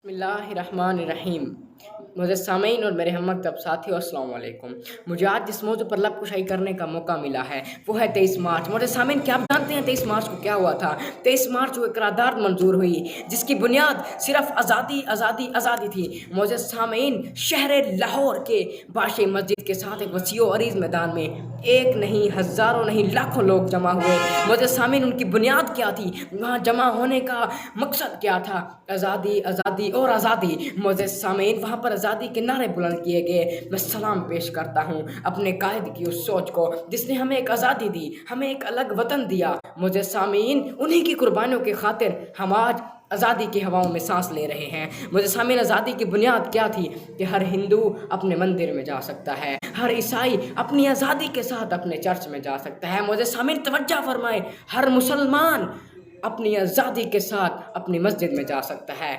बिस्मिल्लाहिर्रहमानिर्रहीम। मुझे सामीन और मेरे हम मकतब साथियों अस्सलाम वालेकुम। मुझे आज जिस मौजू पर लब कुशाई करने का मौका मिला है वो है 23 मार्च। मुझे सामीन, क्या आप जानते हैं 23 मार्च को क्या हुआ था? 23 मार्च को एक करारदाद मंजूर हुई जिसकी बुनियाद सिर्फ आज़ादी आज़ादी आज़ादी थी। मुझे सामीन, शहर लाहौर के बादशाही मस्जिद के साथ एक वसीओ अरीज़ मैदान में एक नहीं, हज़ारों नहीं, लाखों लोग जमा हुए। मुझे सामीन, उनकी बुनियाद क्या थी? वहाँ जमा होने का मकसद क्या था? आज़ादी आज़ादी और आज़ादी। मुझे सामीन, वहाँ पर आज़ादी के नारे बुलंद किए गए। मैं सलाम पेश करता हूँ अपने कायद की उस सोच को जिसने हमें एक आज़ादी दी, हमें एक अलग वतन दिया। मुझे सामीन, उन्हीं की कुर्बानियों की खातिर हम आज आज़ादी की हवाओं में सांस ले रहे हैं। मुझे सामीन, आज़ादी की बुनियाद क्या थी कि हर हिंदू अपने मंदिर में जा सकता है, हर ईसाई अपनी आज़ादी के साथ अपने चर्च में जा सकता है। मुझे सामीन, तवज्जो फरमाए, हर मुसलमान अपनी आज़ादी के साथ अपनी मस्जिद में जा सकता है।